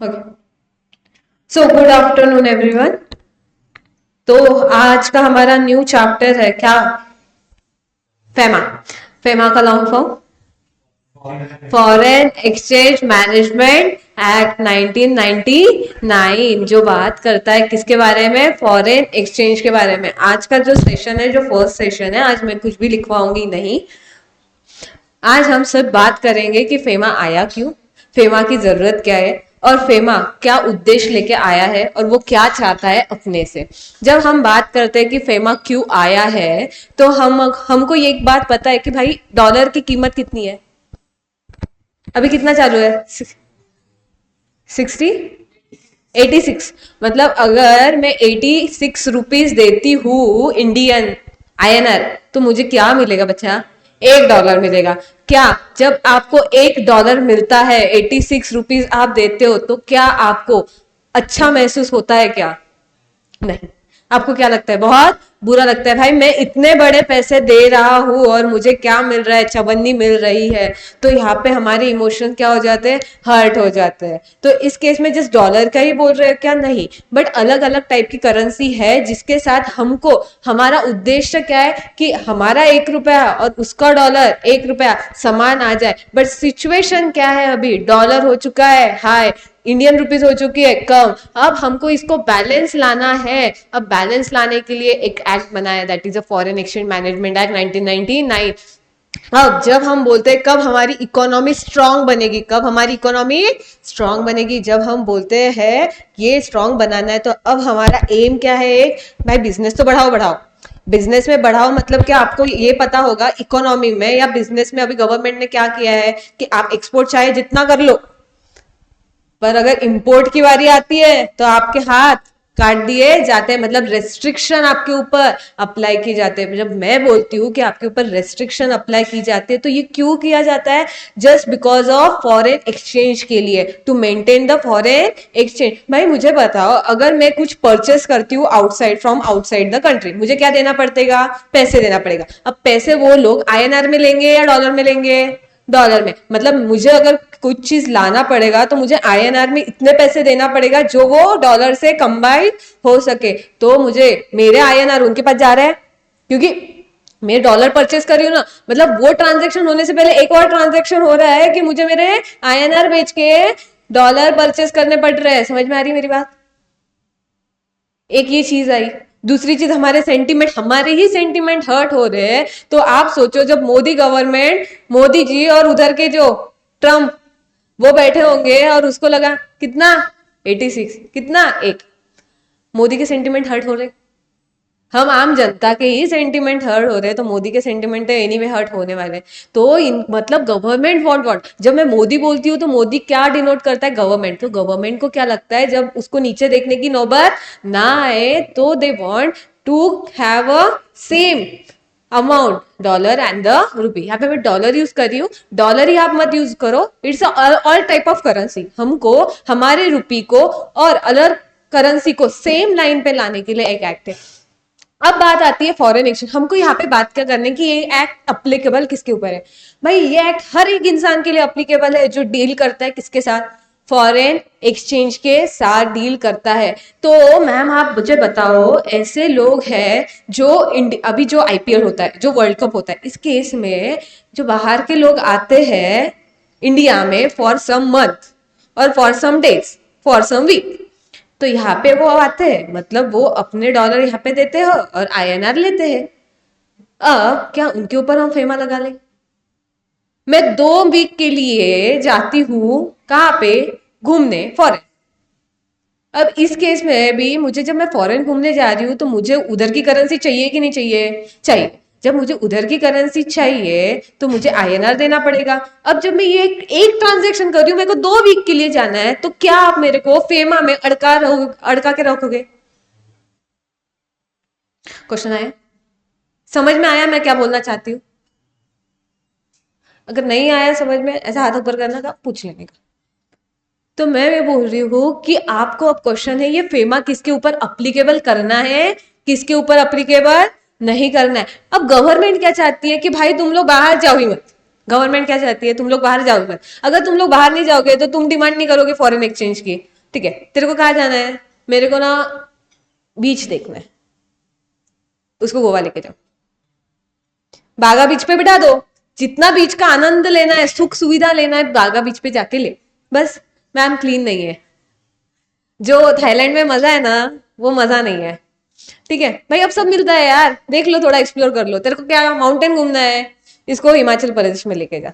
Okay, so good afternoon everyone. तो आज का हमारा न्यू चैप्टर है क्या? फेमा। फेमा का long form foreign exchange management act 1999, जो बात करता है किसके बारे में? फॉरेन एक्सचेंज के बारे में। आज का जो सेशन है, जो फर्स्ट सेशन है, आज मैं कुछ भी लिखवाऊंगी नहीं। आज हम सब बात करेंगे कि फेमा आया क्यों, फेमा की जरूरत क्या है, और फेमा क्या उद्देश्य लेके आया है, और वो क्या चाहता है अपने से। जब हम बात करते हैं कि फेमा क्यों आया है, तो हमको ये एक बात पता है कि भाई डॉलर की कीमत कितनी है। अभी कितना चालू है? 60, 86। मतलब अगर मैं 86 रुपीज देती हूँ इंडियन INR, तो मुझे क्या मिलेगा बच्चा? $1 मिलेगा। क्या जब आपको $1 मिलता है, 86 रुपीज आप देते हो, तो क्या आपको अच्छा महसूस होता है क्या? नहीं। आपको क्या लगता है? बहुत बुरा लगता है। भाई मैं इतने बड़े पैसे दे रहा हूं और मुझे क्या मिल रहा है? चवन्नी मिल रही है। तो यहाँ पे हमारे इमोशन क्या हो जाते हैं? हर्ट हो जाते हैं। तो इस केस में जिस डॉलर का ही बोल रहे हो क्या? नहीं, बट अलग अलग टाइप की करेंसी है जिसके साथ हमको हमारा उद्देश्य क्या है कि हमारा $1 और उसका $1 समान आ जाए। बट सिचुएशन क्या है? अभी डॉलर हो चुका है हाई, इंडियन रुपीज हो चुकी है कम। अब हमको इसको बैलेंस लाना है। अब बैलेंस लाने के लिए एक एक्ट बनाया, that is a foreign exchange management act 1999। अब जब हम बोलते हैं कब हमारी इकोनॉमी स्ट्रांग बनेगी, कब हमारी इकोनॉमी स्ट्रांग बनेगी, जब हम बोलते हैं ये स्ट्रांग बनाना है, तो अब हमारा एम क्या है? एक, भाई बिजनेस तो बढ़ाओ बढ़ाओ। बिजनेस में बढ़ाओ मतलब क्या? आपको ये पता होगा इकोनॉमी में या बिजनेस में अभी गवर्नमेंट ने क्या किया है कि आप एक्सपोर्ट चाहे जितना कर लो, पर अगर इंपोर्ट की बारी आती है तो आपके हाथ काट दिए जाते हैं। मतलब रेस्ट्रिक्शन आपके ऊपर अप्लाई की जाते हैं। जब मैं बोलती हूँ कि आपके ऊपर रेस्ट्रिक्शन अप्लाई की जाती है, तो ये क्यों किया जाता है? Just because of foreign exchange के लिए, to maintain the foreign exchange. भाई मुझे बताओ, अगर मैं कुछ परचेस करती हूँ outside, from outside the country, मुझे क्या देना पड़ेगा? पैसे देना पड़ेगा। अब पैसे वो लोग INR में लेंगे या डॉलर में लेंगे? डॉलर में। मतलब मुझे अगर कुछ चीज लाना पड़ेगा तो मुझे INR में इतने पैसे देना पड़ेगा जो वो डॉलर से कंबाइन हो सके। तो मुझे मेरे INR उनके पास जा रहा है, क्योंकि मैं डॉलर परचेस कर रही हूँ ना। मतलब वो ट्रांजेक्शन होने से पहले एक और ट्रांजेक्शन हो रहा है कि मुझे मेरे INR बेच के डॉलर परचेस करने पड़ रहे हैं। समझ में आ रही मेरी बात? एक ये चीज आई। दूसरी चीज, हमारे सेंटिमेंट, हमारे ही सेंटिमेंट हर्ट हो रहे हैं। तो आप सोचो, जब मोदी गवर्नमेंट, मोदी जी और उधर के जो ट्रम्प, वो बैठे होंगे और उसको लगा कितना? 86, कितना? एक। मोदी के सेंटिमेंट हर्ट हो रहे, हम आम जनता के ही सेंटिमेंट हर्ट हो रहे हैं, तो मोदी के सेंटिमेंट एनीवे हर्ट होने वाले हैं। तो मतलब गवर्नमेंट वॉन्ट। जब मैं मोदी बोलती हूँ तो मोदी क्या डिनोट करता है? गवर्नमेंट। तो गवर्नमेंट को क्या लगता है, जब उसको नीचे देखने की नौबत ना आए, तो they want to have a same amount, dollar and the rupee. यहाँ पे मैं डॉलर यूज कर रही हूँ, डॉलर ही आप मत यूज करो। It's all type of currency. हमको हमारे रुपी को और अदर करेंसी को सेम लाइन पे लाने के लिए एक एक्ट है। अब बात आती है फॉरेन एक्सचेंज। हमको यहाँ पे बात क्या करने की, ये एक्ट अप्लीकेबल किसके ऊपर है? भाई ये एक्ट हर एक इंसान के लिए अप्लीकेबल है जो डील करता है किसके साथ? फॉरेन एक्सचेंज के साथ डील करता है। तो मैम आप मुझे बताओ, ऐसे लोग हैं जो अभी जो IPL होता है, जो वर्ल्ड कप होता है, इस केस में जो बाहर के लोग आते हैं इंडिया में फॉर सम मंथ और for some days, for some week, तो यहाँ पे वो आते हैं, मतलब वो अपने डॉलर यहाँ पे देते हैं और INR लेते हैं। अब क्या उनके ऊपर हम फेमा लगा लें? मैं 2 वीक के लिए जाती हूँ कहाँ पे? घूमने, फॉरेन। अब इस केस में भी मुझे, जब मैं फॉरेन घूमने जा रही हूँ, तो मुझे उधर की करेंसी चाहिए कि नहीं चाहिए? चाहिए। जब मुझे उधर की करेंसी चाहिए तो मुझे INR देना पड़ेगा। अब जब मैं ये एक ट्रांजेक्शन कर रही हूँ, मेरे को 2 वीक के लिए जाना है, तो क्या आप मेरे को फेमा में अड़का के रखोगे? क्वेश्चन आया? समझ में आया मैं क्या बोलना चाहती हूँ? अगर नहीं आया समझ में, ऐसा हाथ ऊपर करना का, पूछ लेने का। तो मैं ये बोल रही हूँ कि आपको अब क्वेश्चन है, ये फेमा किसके ऊपर अप्लीकेबल करना है, किसके ऊपर अप्लीकेबल नहीं करना है। अब गवर्नमेंट क्या चाहती है कि भाई तुम लोग बाहर जाओ ही मत, गवर्नमेंट क्या चाहती है, तुम लोग बाहर जाओ मत। अगर तुम लोग बाहर नहीं जाओगे तो तुम डिमांड नहीं करोगे फॉरेन एक्सचेंज की, ठीक है, तेरे को कहाँ जाना है, मेरे को ना बीच देखना है, उसको गोवा लेके जाओ, बागा बीच पे बिठा दो, जितना बीच का आनंद लेना है, सुख सुविधा लेना है, बागा बीच पे जाके ले, बस। मैम क्लीन नहीं है, जो थाईलैंड में मजा है ना वो मजा नहीं है, ठीक है भाई, अब सब मिलता है यार, देख लो, थोड़ा एक्सप्लोर कर लो, तेरे को क्या माउंटेन घूमना है, इसको हिमाचल प्रदेश में लेके जा,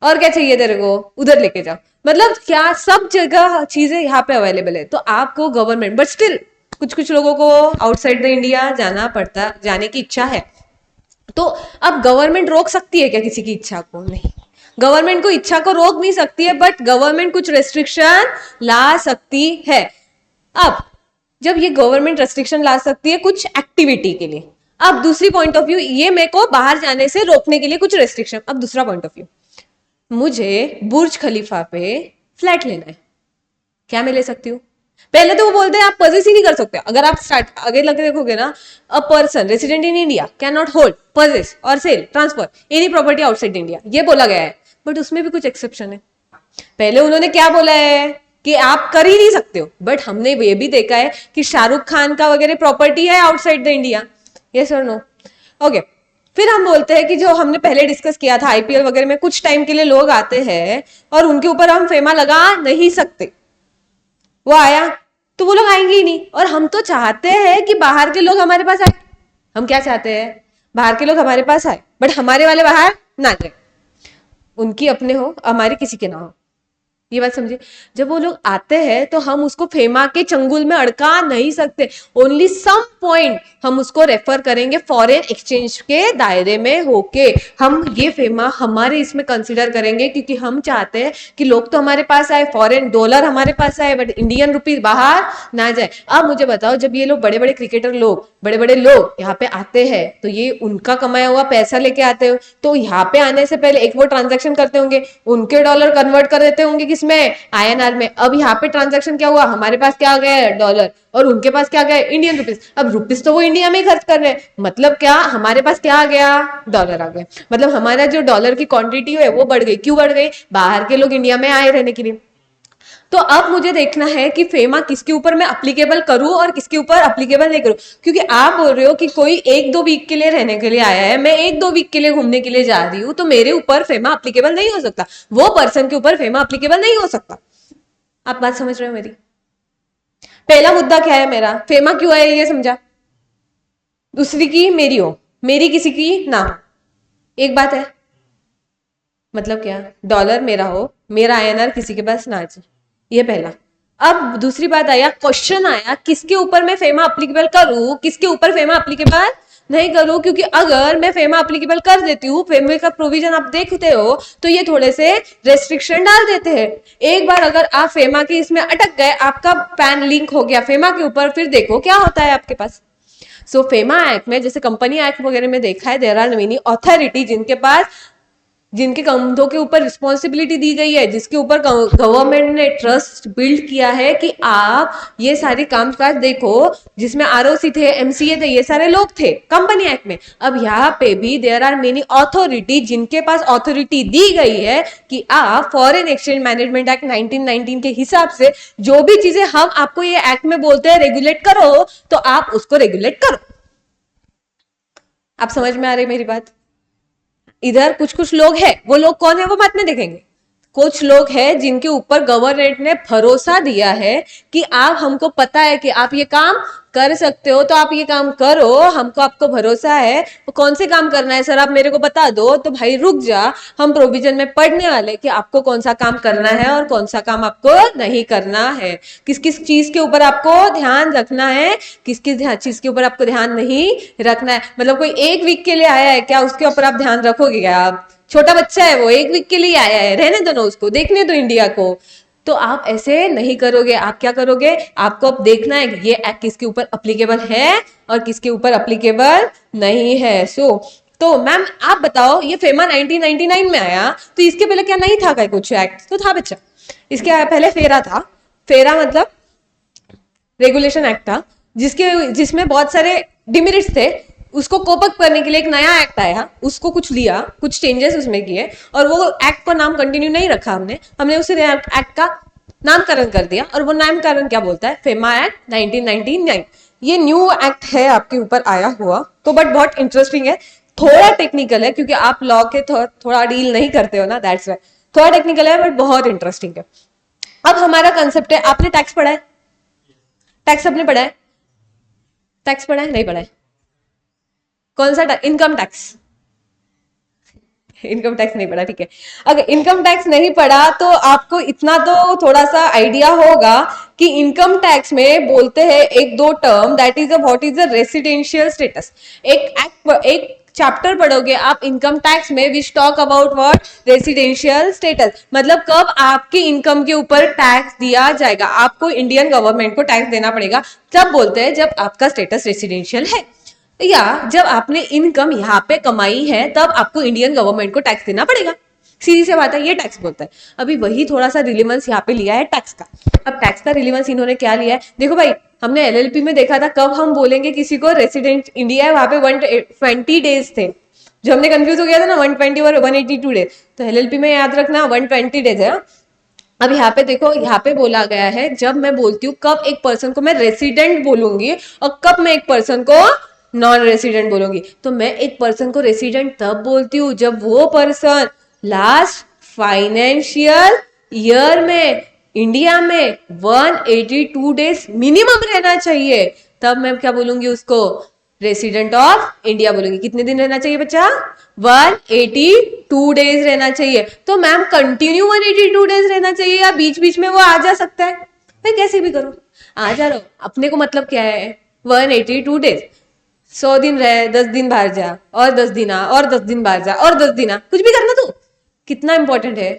और क्या चाहिए तेरे को, उधर लेके जाओ, मतलब क्या सब जगह चीजें यहाँ पे अवेलेबल है। तो आपको गवर्नमेंट, बट स्टिल कुछ कुछ लोगों को आउटसाइड द इंडिया जाना पड़ता, जाने की इच्छा है, तो अब गवर्नमेंट रोक सकती है क्या किसी की इच्छा को, नहीं, गवर्नमेंट को इच्छा को रोक नहीं सकती है, बट गवर्नमेंट कुछ रेस्ट्रिक्शन ला सकती है। अब जब ये गवर्नमेंट रेस्ट्रिक्शन ला सकती है कुछ एक्टिविटी के लिए, अब दूसरी पॉइंट ऑफ व्यू, ये मेरे को बाहर जाने से रोकने के लिए कुछ रेस्ट्रिक्शन, अब दूसरा पॉइंट ऑफ व्यू, मुझे बुर्ज खलीफा पे फ्लैट लेना है, क्या मैं ले सकती हूँ? पहले तो वो बोलते हैं आप पजेस ही नहीं कर सकते, अगर आप स्टार्ट आगे लगे देखोगे ना, a person resident in India can not hold, possess और sell, transfer any property outside India, ये बोला गया है, बट उसमें भी कुछ एक्सेप्शन है। पहले उन्होंने क्या बोला है कि आप कर ही नहीं सकते हो, बट हमने ये भी देखा है कि शाहरुख खान का वगैरह प्रॉपर्टी है आउटसाइड द इंडिया, यस और नो, ओके। फिर हम बोलते हैं कि जो हमने पहले डिस्कस किया था आईपीएल वगैरह में कुछ टाइम के लिए लोग आते हैं और उनके ऊपर हम फेमा लगा नहीं सकते, वो आया तो वो लोग आएंगे ही नहीं, और हम तो चाहते हैं कि बाहर के लोग हमारे पास आए, हम क्या चाहते हैं, बाहर के लोग हमारे पास आए, बट हमारे वाले बाहर ना जाए, उनकी अपने हो हमारे किसी के ना हो, ये बात समझे। जब वो लोग आते हैं तो हम उसको फेमा के चंगुल में अड़का नहीं सकते, ओनली सम पॉइंट हम उसको रेफर करेंगे फॉरेन एक्सचेंज के दायरे में होके, हम ये फेमा हमारे इसमें कंसिडर करेंगे, क्योंकि हम चाहते हैं कि लोग तो हमारे पास आए, फॉरेन डॉलर हमारे पास आए, बट इंडियन रुपीज बाहर ना जाए। अब मुझे बताओ, जब ये लोग बड़े बड़े क्रिकेटर लोग, बड़े बड़े लोग यहाँ पे आते हैं तो ये उनका कमाया हुआ पैसा लेके आते हो, तो यहाँ पे आने से पहले एक वो ट्रांजेक्शन करते होंगे, उनके डॉलर कन्वर्ट कर देते होंगे किसमें, आईएनआर में। अब यहाँ पे ट्रांजैक्शन क्या हुआ, हमारे पास क्या आ गया है, डॉलर, और उनके पास क्या आ गया है, इंडियन रुपीस। अब रुपीस तो वो इंडिया में ही खर्च कर रहे हैं, मतलब क्या हमारे पास क्या आ गया, डॉलर आ गया, मतलब हमारा जो डॉलर की क्वांटिटी है वो बढ़ गई, क्यों बढ़ गई, बाहर के लोग इंडिया में आए रहने के लिए। तो अब मुझे देखना है कि फेमा किसके ऊपर मैं अप्लीकेबल करूं और किसके ऊपर अप्लीकेबल नहीं करूं, क्योंकि आप बोल रहे हो कि कोई 1-2 वीक के लिए रहने के लिए आया है, मैं 1-2 वीक के लिए घूमने के लिए जा रही हूं, तो मेरे ऊपर फेमा अप्लीकेबल नहीं हो सकता, वो पर्सन के ऊपर फेमा अप्लीकेबल नहीं हो सकता। आप बात समझ रहे हो मेरी? पहला मुद्दा क्या है मेरा, फेमा क्यों है ये समझा, दूसरी की मेरी हो, मेरी किसी की ना हो, एक बात है, मतलब क्या, डॉलर मेरा हो, मेरा आईएनआर किसी के पास ना जाए, ये पहला। अब दूसरी बात आया, क्वेश्चन आया किसके ऊपर मैं फेमा अप्लीकेबल करूं, किसके ऊपर फेमा अप्लीकेबल नहीं करूं, क्योंकि अगर मैं फेमा अप्लीकेबल कर देती हूँ, फेमा का प्रोविजन आप देखते हो तो ये थोड़े से रेस्ट्रिक्शन डाल देते हैं। एक बार अगर आप फेमा के इसमें अटक गए, आपका पैन लिंक हो गया फेमा के ऊपर, फिर देखो क्या होता है आपके पास। सो फेमा एक्ट में, जैसे कंपनी एक्ट वगैरह में देखा है, देयर आर मेनी अथॉरिटी जिनके पास, जिनके कंधों के ऊपर रिस्पॉन्सिबिलिटी दी गई है, जिसके ऊपर गवर्नमेंट ने ट्रस्ट बिल्ड किया है कि आप ये सारे कामकाज देखो, जिसमें आरओसी थे, एमसीए थे, ये सारे लोग थे कंपनी एक्ट में। अब यहाँ पे भी देयर आर मेनी अथॉरिटी जिनके पास अथॉरिटी दी गई है कि आप फॉरेन एक्सचेंज मैनेजमेंट एक्ट 1919 के हिसाब से जो भी चीजें हम आपको ये एक्ट में बोलते हैं रेगुलेट करो, तो आप उसको रेगुलेट करो। आप समझ में आ रही मेरी बात? इधर कुछ कुछ लोग हैं, वो लोग कौन है वो बाद में देखेंगे। कुछ लोग हैं जिनके ऊपर गवर्नमेंट ने भरोसा दिया है कि आप, हमको पता है कि आप ये काम कर सकते हो, तो आप ये काम करो, हमको आपको भरोसा है। तो कौन से काम करना है सर, आप मेरे को बता दो, तो भाई रुक जा, हम प्रोविजन में पढ़ने वाले कि आपको कौन सा काम करना है और कौन सा काम आपको नहीं करना है, किस किस चीज के ऊपर आपको ध्यान रखना है, किस किस चीज के ऊपर आपको ध्यान नहीं रखना है। मतलब कोई 1 वीक के लिए आया है क्या, उसके ऊपर आप ध्यान रखोगे क्या? आप, छोटा बच्चा है वो, 1 वीक के लिए आया है, रहने दो ना उसको, देखने दो इंडिया को। तो आप ऐसे नहीं करोगे, आप क्या करोगे, आपको अब देखना है कि ये एक्ट किसके ऊपर अप्लीकेबल है और किसके ऊपर अप्लीकेबल नहीं है। तो मैम आप बताओ, ये फेमा 1999 में आया, तो इसके पहले क्या नहीं था क्या कुछ एक्ट? तो था बच्चा, इसके पहले फेरा था। फेरा मतलब रेगुलेशन एक्ट था, जिसमें बहुत सारे डिमेरिट्स थे, उसको कोप अप करने के लिए एक नया एक्ट आया, उसको कुछ लिया, कुछ चेंजेस उसमें किए, और वो एक्ट का नाम कंटिन्यू नहीं रखा हमने हमने उस एक्ट का नामकरण कर दिया, और वो नामकरण क्या बोलता है, फेमा एक्ट 1999। ये न्यू एक्ट है आपके ऊपर आया हुआ, तो बट बहुत इंटरेस्टिंग है, थोड़ा टेक्निकल है क्योंकि आप लॉ के थोड़ा डील नहीं करते हो ना, दैट्स वाई थोड़ा टेक्निकल है, बट बहुत इंटरेस्टिंग है। अब हमारा कंसेप्ट है, आपने टैक्स पढ़ा है, टैक्स आपने पढ़ा है, टैक्स पढ़ा है नहीं पढ़ा है? कौन सा इनकम टैक्स? इनकम टैक्स नहीं पढ़ा, ठीक है। अगर इनकम टैक्स नहीं पढ़ा तो आपको इतना तो थोड़ा सा आइडिया होगा कि इनकम टैक्स में बोलते हैं एक दो term, that is what is the residential status. एक चैप्टर पढ़ोगे आप इनकम टैक्स में, which talk about what, residential status, मतलब कब आपकी इनकम के ऊपर टैक्स दिया जाएगा, आपको इंडियन गवर्नमेंट को टैक्स देना पड़ेगा, तब बोलते हैं जब आपका स्टेटस रेसिडेंशियल है, या जब आपने इनकम यहाँ पे कमाई है तब आपको इंडियन गवर्नमेंट को टैक्स देना पड़ेगा। सीधी सी बात है, ये टैक्स बोलता है। अभी वही थोड़ा सा रिलेवेंस यहाँ पे लिया है टैक्स का। अब टैक्स का रिलेवेंस इन्होंने क्या लिया है, देखो भाई, हमने एलएलपी में देखा था, कब हम बोलेंगे किसी को रेसिडेंट इंडिया है, वहां पे 120 डेज थे, जो हमने कंफ्यूज हो गया था ना, 120 और 182 डेज, तो एलएलपी में याद रखना 120 डेज है। अब यहाँ पे देखो, यहाँ पे बोला गया है जब मैं बोलती हूँ कब एक पर्सन को मैं रेसिडेंट बोलूंगी और कब मैं एक पर्सन को नॉन रेसिडेंट बोलूंगी, तो मैं एक पर्सन को रेसिडेंट तब बोलती हूँ जब वो पर्सन लास्ट फाइनेंशियल ईयर में इंडिया में 182 डेज मिनिमम रहना चाहिए, तब मैं क्या बोलूंगी उसको, रेसिडेंट ऑफ इंडिया बोलूंगी। कितने दिन रहना चाहिए बच्चा, 182 डेज रहना चाहिए। तो मैम कंटिन्यू 182 डेज रहना चाहिए या बीच बीच में वो आ जा सकता है? भाई कैसे भी करो, आ जा रहा हो, अपने को मतलब क्या है, 182 डेज, 100 दिन रहे, 10 दिन बाहर जा, और 10 दिन आ, और 10 दिन बाहर जा, और 10 दिन आ, कुछ भी करना तू, कितना इंपॉर्टेंट है।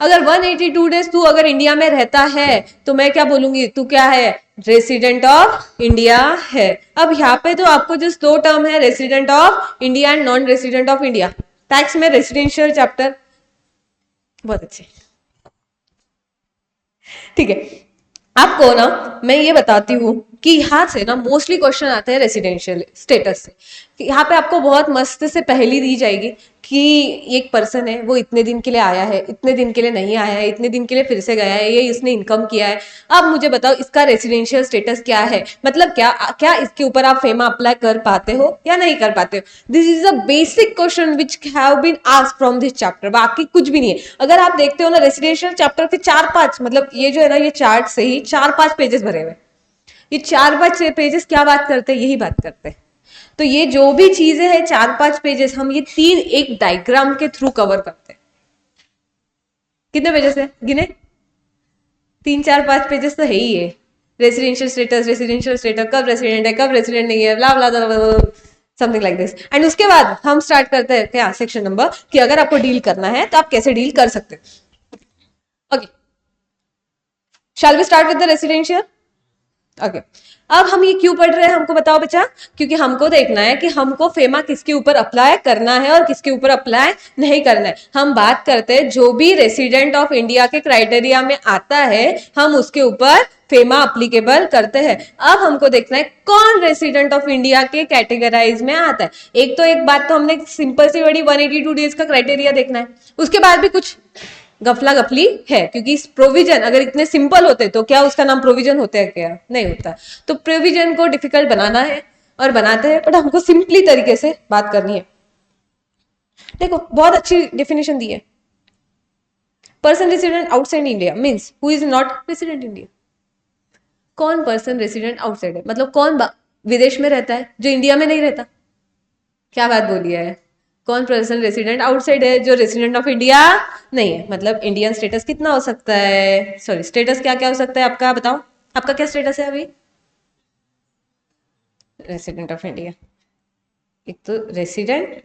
अगर 182 डेज तू अगर इंडिया में रहता है तो मैं क्या बोलूंगी, तू क्या है, रेसिडेंट ऑफ इंडिया है। अब यहाँ पे तो आपको जस्ट दो टर्म है, resident of India and non resident of India. Tax में रेसिडेंशियल चैप्टर बहुत अच्छे, ठीक है। आपको ना मैं ये बताती हूँ कि यहाँ से ना मोस्टली क्वेश्चन आते हैं रेसिडेंशियल स्टेटस से, कि यहाँ पे आपको बहुत मस्त से पहेली दी जाएगी कि एक पर्सन है, वो इतने दिन के लिए आया है, इतने दिन के लिए नहीं आया है, इतने दिन के लिए फिर से गया है, ये इसने इनकम किया है, अब मुझे बताओ इसका रेसिडेंशियल स्टेटस क्या है, मतलब क्या क्या इसके ऊपर आप फेमा अप्लाई कर पाते हो या नहीं कर पाते हो। This is a basic question which have been asked from this chapter, बाकी कुछ भी नहीं है। अगर आप देखते हो ना रेसिडेंशियल चैप्टर के 4-5, मतलब ये जो है ना, ये चार्ट से ही 4-5 पेजेस भरे हुए, ये 4-5 पेजेस क्या बात करते हैं, यही बात करते हैं। तो ये जो भी चीजें हैं 4-5 पेजेस, हम ये 3 एक डायग्राम के थ्रू कवर करते हैं। कितने पेजेस है गिने, 3-4-5 पेजेस तो है ही है। रेसिडेंशियल स्टेटस, रेसिडेंशियल स्टेटस, कब रेसिडेंट है, कब रेसिडेंट नहीं है, ब्ला ब्ला समथिंग लाइक दिस। एंड उसके बाद हम स्टार्ट करते हैं क्या, सेक्शन नंबर, कि अगर आपको डील करना है तो आप कैसे डील कर सकते हैं। Okay, shall we start with the residential. Okay, अब हम ये क्यों पढ़ रहे हैं, हमको बताओ बच्चा, क्योंकि हमको देखना है कि हमको फेमा किसके ऊपर अप्लाई करना है और किसके ऊपर अप्लाई नहीं करना है। हम बात करते हैं जो भी रेसिडेंट ऑफ इंडिया के क्राइटेरिया में आता है, हम उसके ऊपर फेमा अप्लीकेबल करते हैं। अब हमको देखना है कौन रेसिडेंट ऑफ इंडिया के कैटेगराइज में आता है। एक तो एक बात तो हमने सिंपल सी बड़ी 182 डेज का क्राइटेरिया देखना है, उसके बाद भी कुछ गफला गफली है, क्योंकि प्रोविजन अगर इतने सिंपल होते तो क्या उसका नाम प्रोविजन होता है, क्या नहीं होता। तो प्रोविजन को डिफिकल्ट बनाना है और बनाते हैं, बट हमको सिंपली तरीके से बात करनी है। देखो बहुत अच्छी डेफिनेशन दी है, person resident outside India means who is not resident India. कौन पर्सन रेसिडेंट आउटसाइड है, मतलब कौन विदेश में रहता है जो इंडिया में नहीं रहता। क्या बात बोली है, कौन पर्सन रेसिडेंट आउटसाइड है जो रेसिडेंट ऑफ इंडिया नहीं है। मतलब इंडियन स्टेटस कितना हो सकता है, सॉरी स्टेटस क्या क्या हो सकता है आपका, बताओ आपका क्या स्टेटस है अभी, रेसिडेंट ऑफ इंडिया। एक तो रेसिडेंट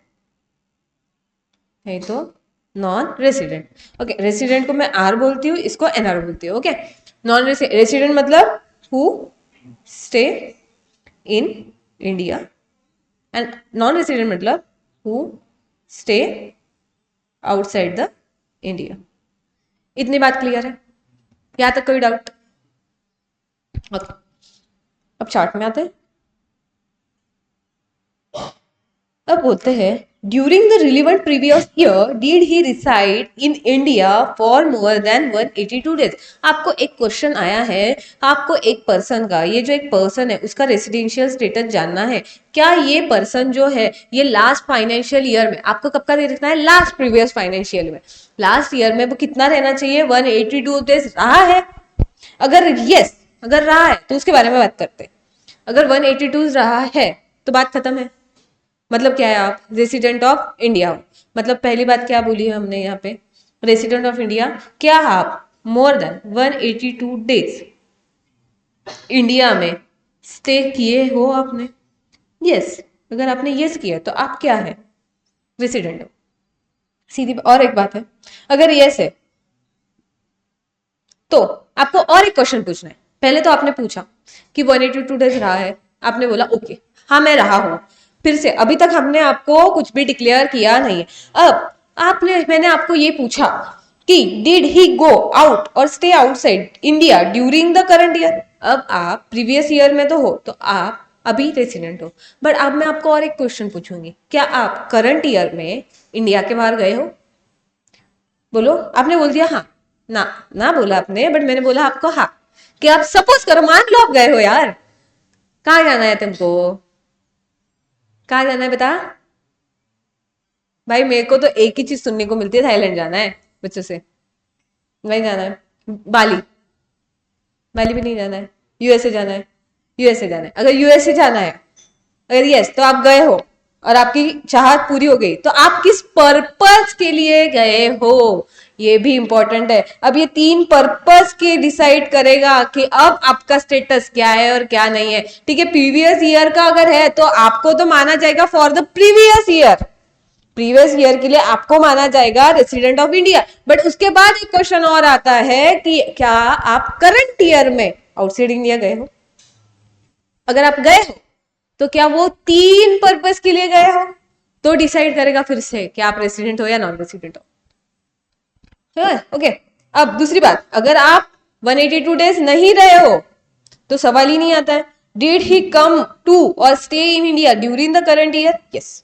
है, तो नॉन रेसिडेंट। ओके, रेसिडेंट को मैं आर बोलती हूँ, इसको एनआर बोलती हूँ। ओके, नॉन रेसिडेंट मतलब who stay in India, and non resident मतलब who stay outside the India. इतनी बात क्लियर है, यहां तक कोई डाउट? ओके, अब चार्ट में आते हैं। अब बोलते हैं during the relevant previous year did he reside in India for more than 182 days. आपको एक क्वेश्चन आया है, आपको एक पर्सन का, ये जो एक पर्सन है उसका रेसिडेंशियल स्टेटस जानना है। क्या ये पर्सन जो है ये लास्ट फाइनेंशियल ईयर में, आपको कब का देखना है, लास्ट प्रीवियस फाइनेंशियल में, लास्ट ईयर में वो कितना रहना चाहिए, 182 डेज रहा है? अगर यस, अगर रहा है तो उसके बारे में बात करते हैं। अगर 182 रहा है तो बात खत्म है। मतलब क्या है, आप रेसिडेंट ऑफ इंडिया हो। मतलब पहली बात क्या बोली है हमने यहाँ पे, रेसिडेंट ऑफ इंडिया। क्या आप मोर देन 182 डेज इंडिया में स्टे किए हो आपने? यस, अगर आपने यस किया तो आप क्या है, रेसिडेंट हो। सीधी और एक बात है, अगर यस है तो आपको और एक क्वेश्चन पूछना है। पहले तो आपने पूछा कि 182 डेज रहा है, आपने बोला ओके हाँ मैं रहा हूं। फिर से अभी तक हमने आपको कुछ भी डिक्लेयर किया नहीं है। अब मैंने आपको ये पूछा कि डिड ही गो आउट और stay outside India during the current year. अब आप प्रीवियस ईयर में तो हो तो आप अभी रेसिडेंट हो, बट अब मैं आपको और एक क्वेश्चन पूछूंगी, क्या आप करंट ईयर में इंडिया के बाहर गए हो? बोलो। आपने बोल दिया हाँ, ना ना बोला आपने, बट मैंने बोला आपको हाँ, कि आप सपोज करो, मान लो आप गए हो यार। कहाँ जाना है तुमको, कहाँ जाना है बता? भाई मेरे को तो एक ही चीज सुनने को मिलती है, थाईलैंड जाना है बच्चों से। वही जाना है, बाली। बाली भी नहीं जाना है, यूएसए जाना है। यूएसए जाना है, अगर यूएसए जाना है, अगर यस तो आप गए हो और आपकी चाहत पूरी हो गई, तो आप किस पर्पस के लिए गए हो, ये भी इंपॉर्टेंट है। अब ये तीन पर्पस के डिसाइड करेगा कि अब आपका स्टेटस क्या है और क्या नहीं है। ठीक है, प्रीवियस ईयर का अगर है तो आपको तो माना जाएगा for the previous year, previous year के लिए आपको माना जाएगा रेसिडेंट ऑफ इंडिया। बट उसके बाद एक क्वेश्चन और आता है कि क्या आप करंट ईयर में आउटसाइड इंडिया गए हो? अगर आप गए हो तो क्या वो तीन पर्पस के लिए गए हो, तो डिसाइड करेगा फिर से कि आप रेसिडेंट हो या नॉन रेसिडेंट हो। ओके। अब दूसरी बात, अगर आप 182 डेज नहीं रहे हो तो सवाल ही नहीं आता है, डिड ही कम टू और stay in India during the current year, yes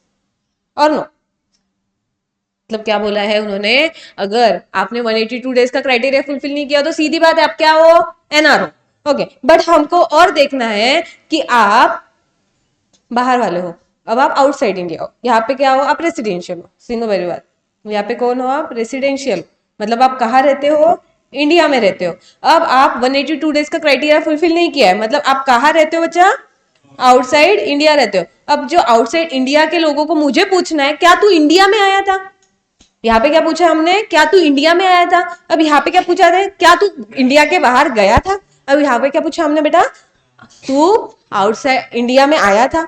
और नो। मतलब क्या बोला है उन्होंने, अगर आपने 182 डेज का क्राइटेरिया फुलफिल नहीं किया तो सीधी बात है आप क्या हो, एनआर हो। ओके, बट हमको और देखना है कि आप बाहर वाले हो, अब आप आउटसाइड इंडिया हो। यहाँ पे क्या हो, आप रेसिडेंशियल हो। सिंगो वेरी बात, यहाँ पे कौन हो आप, रेसिडेंशियल। मतलब आप कहाँ रहते हो, इंडिया में रहते हो। अब आप 182 डेज का क्राइटेरिया फुलफिल नहीं किया है, मतलब आप कहाँ रहते हो बच्चा, आउटसाइड इंडिया रहते हो। अब जो आउटसाइड इंडिया के लोगों को मुझे पूछना है, क्या तू इंडिया में आया था? यहाँ पे क्या पूछा हमने, क्या तू इंडिया में आया था? अब यहाँ पे क्या पूछा था, क्या तू इंडिया के बाहर गया था? अब यहाँ पे क्या पूछा हमने बेटा, तू आउटसाइड इंडिया में आया था।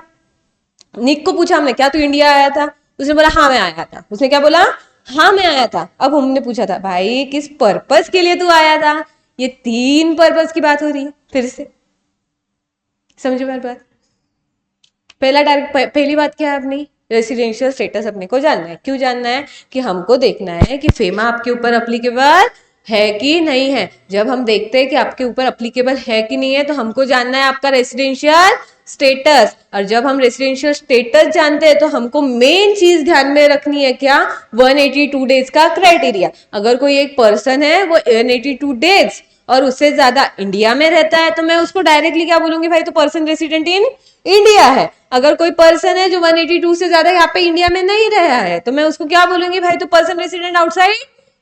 निक को पूछा हमने, क्या तू इंडिया आया था? उसने बोला हाँ मैं आया था। उसने क्या बोला, हाँ मैं आया था। अब हमने पूछा था भाई किस पर्पस के लिए तू आया था, ये तीन पर्पस की बात हो रही है फिर से। समझो मेरी बात। पहली बात क्या है अपनी, रेसिडेंशियल स्टेटस अपने को जानना है। क्यों जानना है, कि हमको देखना है कि फेमा आपके ऊपर अप्लीकेबल है कि नहीं है। जब हम देखते हैं कि आपके ऊपर अप्लीकेबल है कि नहीं है तो हमको जानना है आपका रेसिडेंशियल स्टेटस। और जब हम रेसिडेंशियल स्टेटस जानते हैं तो हमको मेन चीज ध्यान में रखनी है क्या, 182 डेज का क्राइटेरिया। अगर कोई एक पर्सन है वो 182 डेज और उससे ज्यादा इंडिया में रहता है तो मैं उसको डायरेक्टली क्या बोलूंगी, भाई तो पर्सन रेसिडेंट इन इंडिया है। अगर कोई पर्सन है जो 182 से ज्यादा यहाँ पे इंडिया में नहीं रहा है तो मैं उसको क्या बोलूंगी, भाई तो पर्सन रेसिडेंट आउटसाइड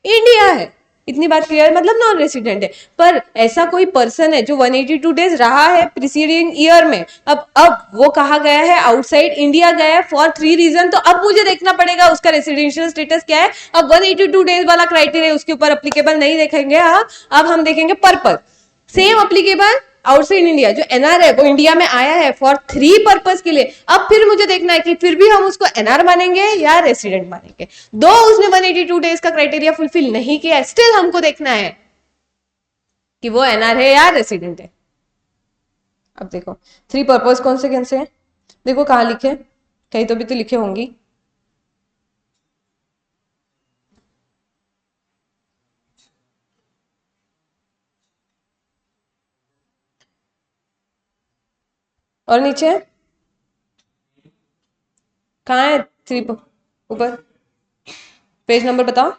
इंडिया है। इतनी बात क्लियर, मतलब नॉन रेसिडेंट है। पर ऐसा कोई पर्सन है जो 182 डेज रहा है प्रीसीडिंग ईयर में, अब वो कहा गया है, आउटसाइड इंडिया गया है फॉर 3 रीजन, तो अब मुझे देखना पड़ेगा उसका रेसिडेंशियल स्टेटस क्या है। अब 182 डेज वाला क्राइटेरिया उसके ऊपर अप्लीकेबल नहीं देखेंगे, अब हम देखेंगे purpose. Same applicable outside India, जो एनआर है वो इंडिया में आया है फॉर 3 पर्पज के लिए। अब फिर मुझे देखना है कि फिर भी हम उसको एनआर मानेंगे या रेसिडेंट मानेंगे। दो उसने 182 डेज का क्राइटेरिया फुलफिल नहीं किया, स्टिल हमको देखना है कि वो एनआर है या रेसिडेंट है। अब देखो 3 पर्पज कौन से हैं, देखो कहाँ लिखे, कहीं तो भी तो लिखे होंगी। और नीचे कहाँ है? थ्री ऊपर पेज नंबर बताओ।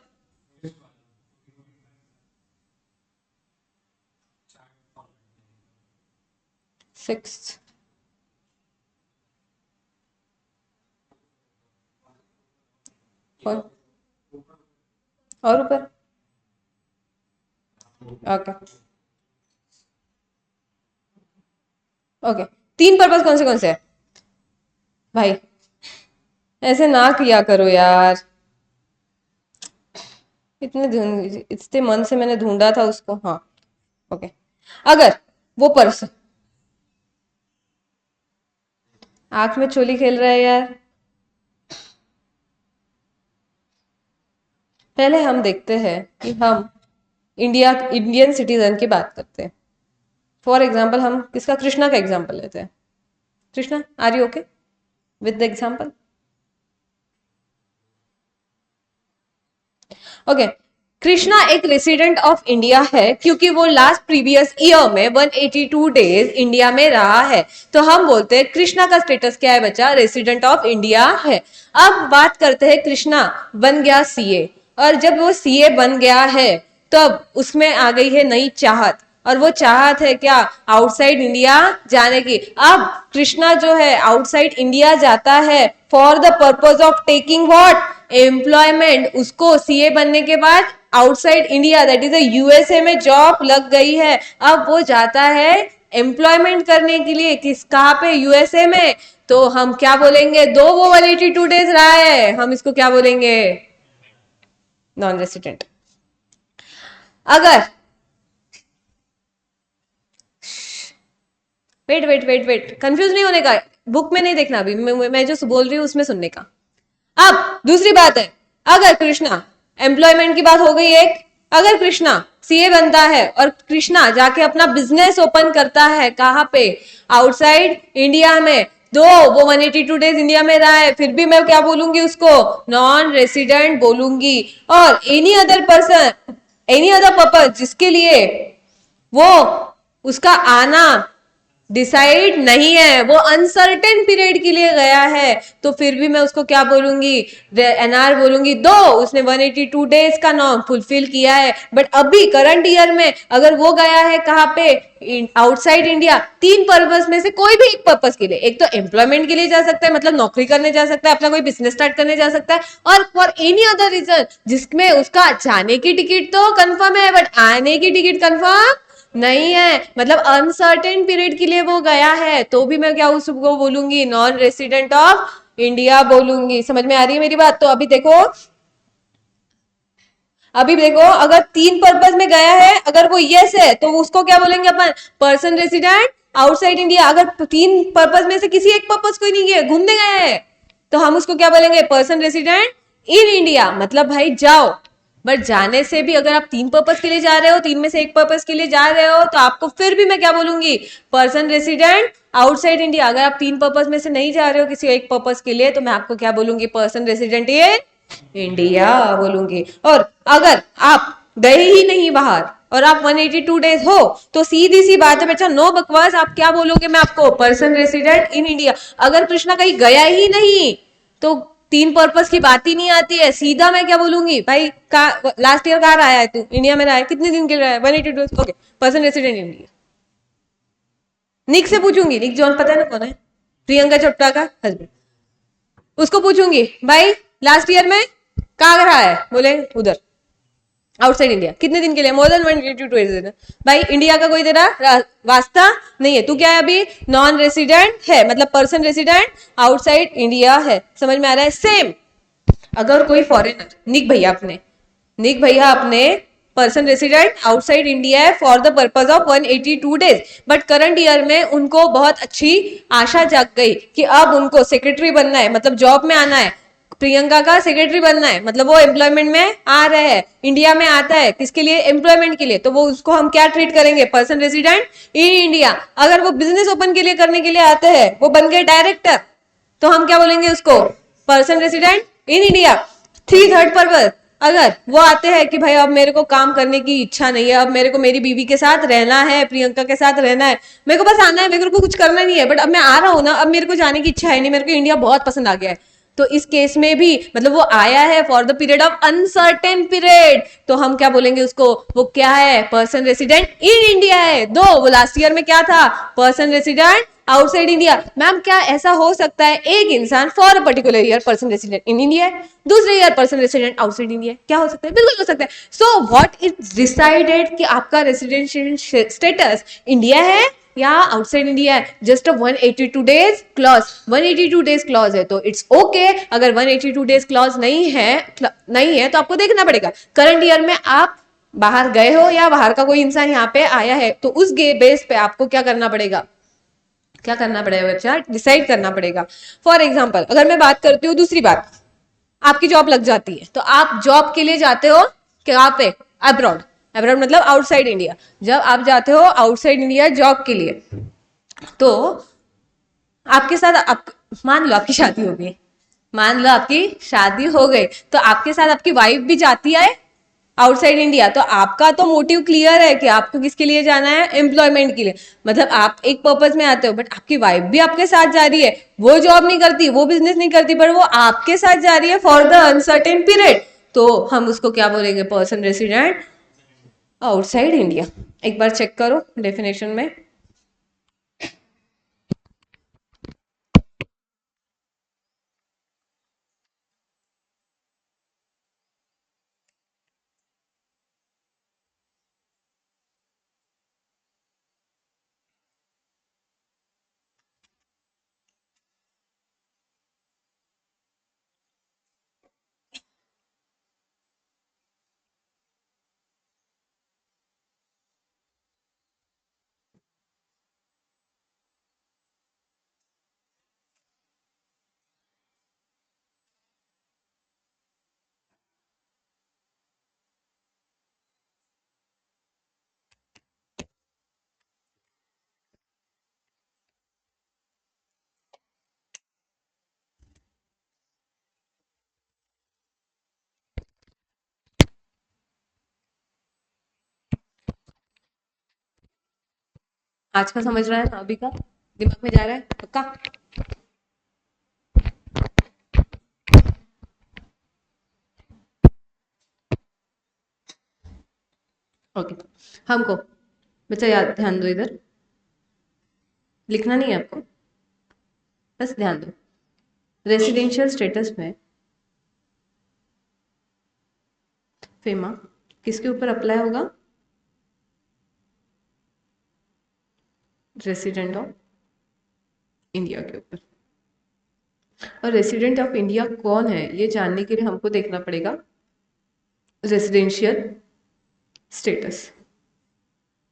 6। और ऊपर। Okay okay. तीन पर्पस कौन से है भाई? ऐसे ना किया करो यार। इतने मन से मैंने ढूंढा था उसको। हाँ ओके। अगर वो पर्सन आंख में चोली खेल रहा है यार। पहले हम देखते हैं कि हम इंडियन सिटीजन की बात करते हैं। फॉर एग्जाम्पल हम किसका, कृष्णा का एग्जाम्पल लेते हैं। Krishna, are you okay with the example? Okay. Krishna एक रेसिडेंट ऑफ इंडिया है क्योंकि वो लास्ट प्रीवियस ईयर में 182 डेज इंडिया में रहा है। तो हम बोलते हैं कृष्णा का स्टेटस क्या है बच्चा? रेसिडेंट ऑफ इंडिया है। अब बात करते हैं, कृष्णा बन गया सीए, और जब वो सीए बन गया है तब उसमें आ गई है नई चाहत, और वो चाहत है क्या? आउटसाइड इंडिया जाने की। अब कृष्णा जो है आउटसाइड इंडिया जाता है for the purpose of taking what? Employment. उसको सीए बनने के बाद outside India that is USA में जॉब लग गई है। अब वो जाता है एम्प्लॉयमेंट करने के लिए, किस कहाँ पे? यूएसए में। तो हम क्या बोलेंगे? दो वो 182 डेज रहा है, हम इसको क्या बोलेंगे? Non resident. अगर wait wait wait wait, confuse नहीं होने का, बुक में नहीं देखना अभी, मैं जो बोल रही हूं उसमें सुनने का। अब दूसरी बात है, अगर कृष्णा, एम्प्लॉयमेंट की बात हो गई एक, अगर कृष्णा सीए बनता है और कृष्णा जाके अपना बिजनेस ओपन करता है, कहाँ पे? आउटसाइड इंडिया में। दो वो 182 डेज इंडिया में रहा है, फिर भी मैं क्या बोलूंगी उसको? नॉन रेसिडेंट बोलूंगी। और any other person, any other purpose जिसके लिए वो उसका आना डिसाइड नहीं है, वो अनसर्टेन पीरियड के लिए गया है, तो फिर भी मैं उसको क्या बोलूंगी? एनआर बोलूंगी। दो उसने 182 डेज का नॉर्म फुलफिल किया है, बट अभी करंट ईयर में अगर वो गया है कहाँ पे? Outside India. तीन पर्पस में से कोई भी एक पर्पस के लिए, एक तो एम्प्लॉयमेंट के लिए जा सकता है, मतलब नौकरी करने जा सकता है, अपना कोई बिजनेस स्टार्ट करने जा सकता है, और फॉर एनी अदर रीजन जिसमें उसका जाने की टिकट तो कंफर्म है बट आने की टिकट कंफर्म नहीं है, मतलब अनसर्टेन पीरियड के लिए वो गया है, तो भी मैं क्या उसको बोलूंगी? नॉन रेसिडेंट ऑफ इंडिया बोलूंगी। समझ में आ रही है मेरी बात? तो अभी देखो अगर तीन पर्पज में गया है, अगर वो यस है तो उसको क्या बोलेंगे अपन? Person resident outside India. अगर तीन पर्पज में से किसी एक पर्पज को ही नहीं गया, घूमने गया है, तो हम उसको क्या बोलेंगे? Person resident in India. मतलब भाई जाओ, बट जाने से भी अगर आप तीन पर्पज के लिए जा रहे हो, तीन में से एक पर्पज के लिए जा रहे हो, तो आपको फिर भी मैं क्या बोलूंगी? Person resident outside India. अगर आप तीन पर्पज में से नहीं जा रहे हो किसी एक पर्पज के लिए, तो मैं आपको क्या बोलूंगी? पर्सन रेसिडेंट इन इंडिया बोलूंगी। और अगर आप गए ही नहीं बाहर और आप 182 डेज हो, तो सीधी सी बात है बच्चा, नो बकवास, आप क्या बोलोगे? मैं आपको पर्सन रेसिडेंट इन इंडिया। अगर कृष्णा कहीं गया ही नहीं तो तीन पर्पस की बात ही नहीं आती है, सीधा मैं क्या बोलूंगी? भाई लास्ट ईयर कहाँ रहा है तू? इंडिया में रहा है, कितने दिन के लिए रहा है? 182 days. Okay, person resident India. Nick से पूछूंगी, निक जॉन पता है ना कौन है? प्रियंका चोपड़ा का हस्बैंड। उसको पूछूंगी भाई लास्ट ईयर में कहाँ रहा है? बोले उधर आउटसाइड इंडिया। कितने दिन के लिए? मोर देन 182 डेज। भाई इंडिया का कोई तेरा वास्ता नहीं है, तू क्या है अभी? नॉन रेसिडेंट है, मतलब पर्सन रेसिडेंट आउटसाइड इंडिया है। समझ में आ रहा है? सेम अगर कोई फॉरेनर, निक भैया अपने पर्सन रेसिडेंट आउटसाइड इंडिया है for the purpose of 182 days, but current year में उनको बहुत अच्छी आशा जाग गई कि अब उनको सेक्रेटरी बनना है, मतलब जॉब में आना है। प्रियंका का सेक्रेटरी बनना है, मतलब वो एम्प्लॉयमेंट में आ रहे हैं, इंडिया में आता है, किसके लिए? एम्प्लॉयमेंट के लिए। तो वो उसको हम क्या ट्रीट करेंगे? Person resident in India. अगर वो बिजनेस ओपन के लिए करने के लिए आते हैं, वो बन गए डायरेक्टर, तो हम क्या बोलेंगे उसको? Person resident in India. Third purpose, अगर वो आते हैं कि भाई अब मेरे को काम करने की इच्छा नहीं है, अब मेरे को मेरी बीवी के साथ रहना है, प्रियंका के साथ रहना है, मेरे को बस आना है, मेरे को कुछ करना नहीं है, बट अब मैं आ रहा हूं ना, अब मेरे को जाने की इच्छा है नहीं, मेरे को इंडिया बहुत पसंद आ गया है, तो इस केस में भी मतलब वो आया है for the period of uncertain period, तो हम क्या बोलेंगे उसको, वो क्या है, पर्सन रेसिडेंट इन इंडिया है। दो वो लास्ट ईयर में क्या था, person resident outside India. Ma'am क्या ऐसा हो सकता है एक इंसान for a particular year person resident in India है, दूसरे year person resident outside India है? क्या हो सकता है, बिल्कुल हो सकता है। सो व्हाट इज डिसाइडेड कि आपका रेसिडेंशियल स्टेटस इंडिया है या आउटसाइड इंडिया है, just 182 days clause. 182 days clause है तो इट्स ओके अगर 182 डेज क्लॉज नहीं है तो आपको देखना पड़ेगा करंट ईयर में आप बाहर गए हो या बाहर का कोई इंसान यहाँ पे आया है, तो उस बेस पे आपको क्या करना पड़ेगा, क्या करना पड़ेगा बच्चा, डिसाइड करना पड़ेगा। फॉर एग्जाम्पल अगर मैं बात करती हूँ दूसरी बात, आपकी जॉब लग जाती है तो आप जॉब के लिए जाते हो क्या पे, अब्रॉड। अब्रॉड मतलब आउटसाइड इंडिया। जब आप जाते हो आउटसाइड इंडिया जॉब के लिए, तो आपके साथ मान लो आपकी शादी हो गई, मान लो आपकी शादी हो गई, तो आपके साथ आपकी वाइफ भी जाती है आउटसाइड इंडिया, तो आपका तो मोटिव क्लियर है कि आपको किसके लिए जाना है, एम्प्लॉयमेंट के लिए। मतलब आप एक पर्पज में आते हो, बट आपकी वाइफ भी आपके साथ जा रही है, वो जॉब नहीं करती, वो बिजनेस नहीं करती, पर वो आपके साथ जा रही है फॉर द अनसर्टेन पीरियड, तो हम उसको क्या बोलेंगे, पर्सन रेसिडेंट आउटसाइड इंडिया। एक बार चेक करो डेफिनेशन में। आज का समझ रहा है ना, अभी का दिमाग में जा रहा है पक्का? ओके। हमको बच्चा याद ध्यान दो, इधर लिखना नहीं है आपको, बस ध्यान दो। रेसिडेंशियल स्टेटस में फेमा किसके ऊपर अप्लाई होगा, रेसिडेंट ऑफ इंडिया के ऊपर। और रेसिडेंट ऑफ इंडिया कौन है ये जानने के लिए हमको देखना पड़ेगा रेसिडेंशियल स्टेटस।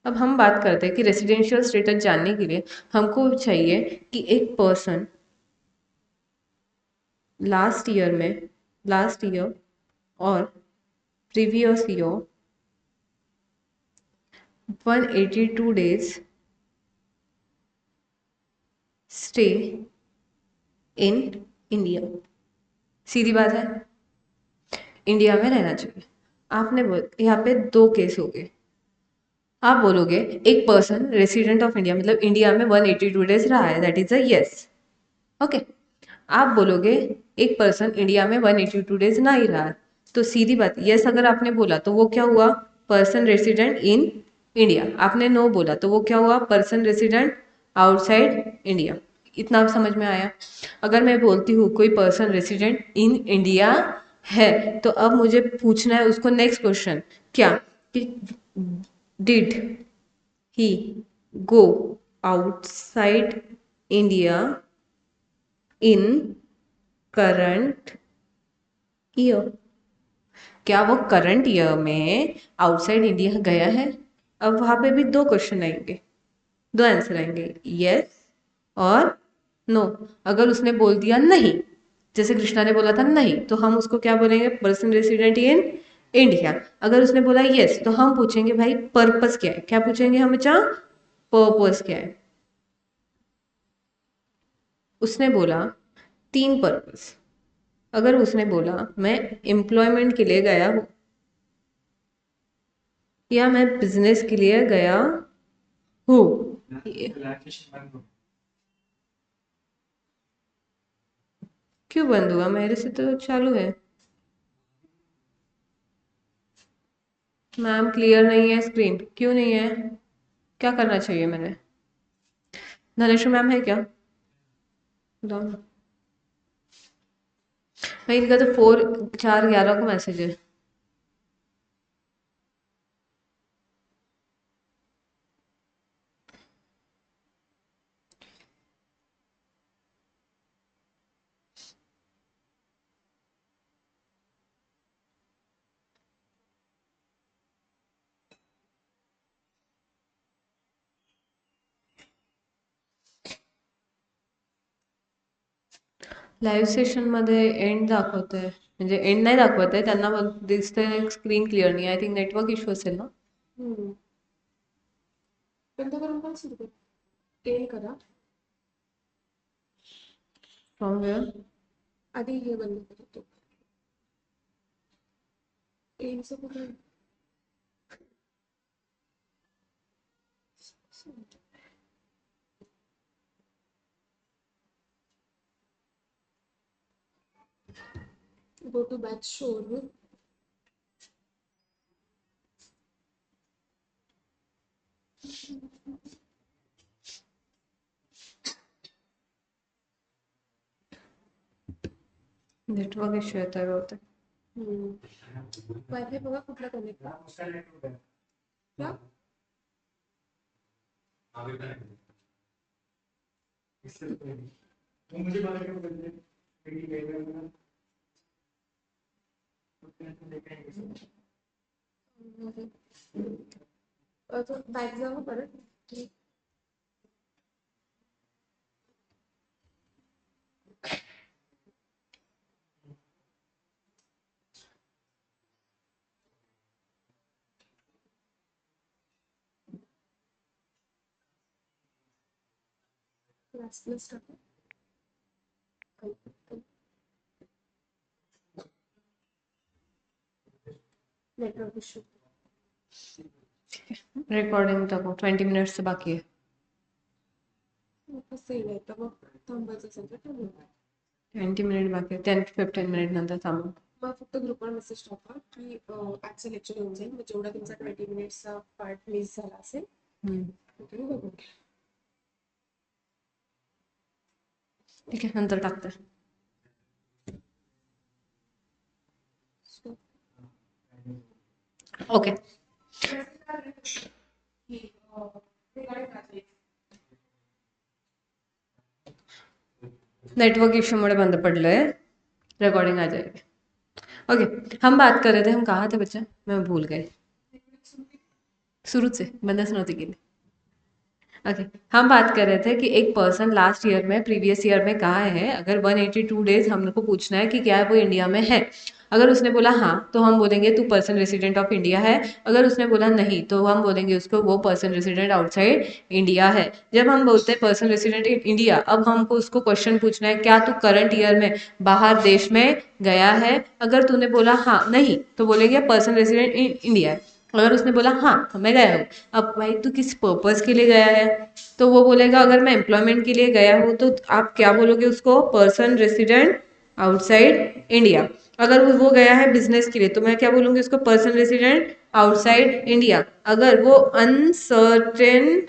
अब हम बात करते हैं कि रेसिडेंशियल स्टेटस जानने के लिए हमको चाहिए कि एक पर्सन लास्ट ईयर और previous year 182 days stay in India. सीधी बात है, इंडिया में रहना चाहिए। आपने बोल यहाँ पे दो केस हो गए। आप बोलोगे एक पर्सन रेसिडेंट ऑफ इंडिया मतलब इंडिया में 182 डेज रहा है, that is a yes. Okay. आप बोलोगे एक पर्सन इंडिया में 182 डेज नहीं रहा है, तो सीधी बात यस अगर आपने बोला तो वो क्या हुआ, पर्सन रेसिडेंट इन इंडिया। आपने नो बोला तो वो क्या हुआ, पर्सन रेसिडेंट आउटसाइड इंडिया। इतना समझ में आया? अगर मैं बोलती हूँ कोई पर्सन रेसिडेंट इन इंडिया है, तो अब मुझे पूछना है उसको नेक्स्ट क्वेश्चन क्या, कि did he go outside India in current year. क्या वो करंट ईयर में आउटसाइड इंडिया गया है? अब वहां पे भी दो क्वेश्चन आएंगे, दो आंसर आएंगे, यस और नो। अगर उसने बोल दिया नहीं, जैसे कृष्णा ने बोला था नहीं, तो हम उसको क्या बोलेंगे, पर्सन रेसिडेंट इन इंडिया। अगर उसने बोला यस, तो हम पूछेंगे भाई पर्पस क्या है, क्या पूछेंगे हम बच्चा, पर्पस क्या है। उसने बोला तीन पर्पस। अगर उसने बोला मैं एम्प्लॉयमेंट के लिए गया हूँ या मैं बिजनेस के लिए गया हूँ, क्यों बंद हुआ? मेरे से तो चालू है। मैम क्लियर नहीं है स्क्रीन, क्यों नहीं है? क्या करना चाहिए मैंने? धनेश्वर मैम है क्या? बताओ ना। भाई इनका तो 4/4/11 को मैसेज है। लाईव्ह सेशन मध्ये एंड दाखवतंय, म्हणजे एंड नाही दाखवत आहे, त्यांना दिसतंय स्क्रीन क्लिअर नाही. आय थिंक नेटवर्क इश्यू असेल ना. बंद करून पण सुरू कर. एंड करा. From where? आधी हे बंद करा तो. एंडचं कुठे? Go to batch showroom. Network issue येत आहे बहुतेक. वायफाय बघा कुठला कनेक्ट का. तो बॅक जाऊ परत. क्लासलेस टाका. Network issue. रेकॉर्डिंग टाकू. 20 मिनिट्स बाकी आहे. सेव्ह आहे तर मग थांबायचं असेल तर थांबू. 20 मिनिट बाकी आहे. 10-15 मिनिट नंतर थांबू. मग फक्त ग्रुपवर मेसेज टाका की आजचं लेक्चर येऊन जाईल. मग जेवढा तुमचा 20 मिनिट्सचा पार्ट मिस झाला असेल तुम्ही बघून घ्या. ठीक आहे, नंतर टाकते. ओके. नेटवर्क इश्यू मुझे बंद पड़ रहा है. रिकॉर्डिंग आ जाएगी. ओके, हम बात कर रहे थे, हम कहाँ थे बच्चा? मैं भूल गई. शुरू से बंदा सुनाती के लिए. ओके, हम बात कर रहे थे कि एक पर्सन लास्ट ईयर में, प्रीवियस ईयर में कहाँ है. अगर 182 डेज हम लोग को पूछना है कि क्या वो इंडिया में है. अगर उसने बोला हाँ तो हम बोलेंगे तू पर्सन रेसिडेंट ऑफ इंडिया है. अगर उसने बोला नहीं तो हम बोलेंगे उसको वो पर्सन रेसिडेंट आउटसाइड इंडिया है. जब हम बोलते हैं पर्सन रेसिडेंट इन इंडिया, अब हमको उसको क्वेश्चन पूछना है क्या तू करंट ईयर में बाहर देश में गया है. अगर तूने बोला हाँ नहीं तो बोलेंगे पर्सन रेसिडेंट इन इंडिया. अगर उसने बोला हाँ तो मैं गया हूँ. अब भाई तू किस पर्पज के लिए गया है, तो वो बोलेगा अगर मैं एम्प्लॉयमेंट के लिए गया हूँ तो आप क्या बोलोगे उसको? Person resident outside India. अगर वो गया है बिजनेस के लिए तो मैं क्या बोलूंगी उसको? Person resident outside India. अगर वो अनसर्टेन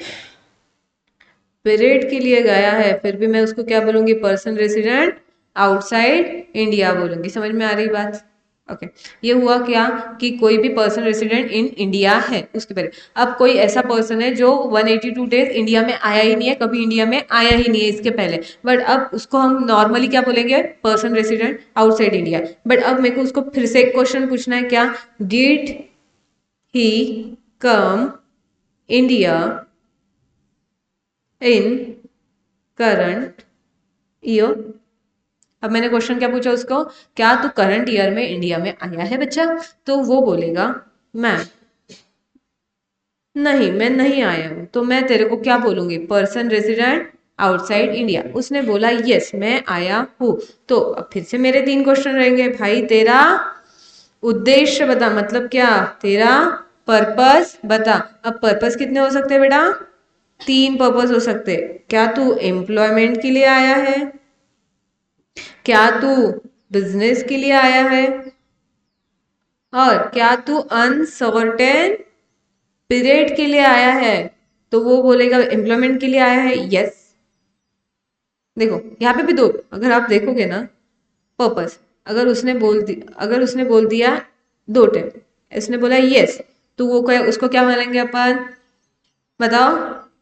पीरियड के लिए गया है फिर भी मैं उसको क्या बोलूंगी? पर्सन रेसिडेंट आउटसाइड इंडिया बोलूंगी. समझ में आ रही बात? ओके. ये हुआ क्या कि कोई भी पर्सन रेसिडेंट इन इंडिया है उसके पहले. अब कोई ऐसा पर्सन है जो 182 डेज इंडिया में आया ही नहीं है, कभी इंडिया में आया ही नहीं है इसके पहले, बट अब उसको हम नॉर्मली क्या बोलेंगे? Person resident outside India. But अब मेरे को उसको फिर से एक क्वेश्चन पूछना है. क्या? Did he come India in current year? अब मैंने क्वेश्चन क्या पूछा उसको? क्या तू करंट ईयर में इंडिया में आया है बच्चा? तो वो बोलेगा मैं नहीं, मैं नहीं आया हूं. तो मैं तेरे को क्या बोलूंगी? Person resident outside India. उसने बोला यस मैं आया हूं. तो अब फिर से मेरे 3 क्वेश्चन रहेंगे. भाई तेरा उद्देश्य बता, मतलब क्या? तेरा पर्पस बता. अब पर्पस कितने हो सकते हैं बेटा? 3 पर्पस हो सकते. क्या तू एम्प्लॉयमेंट के लिए आया है? क्या तू बिजनेस के लिए आया है, और क्या तू अनसर्टेन पीरियड के लिए आया है। तो वो बोलेगा एम्प्लॉयमेंट के लिए आया है, यस। देखो यहाँ पे भी दो, अगर आप देखोगे ना, पर्पस, अगर उसने बोल दिया दो टाइम, इसने बोला यस, तो वो क्या, उसको क्या मानेंगे अपन, बताओ।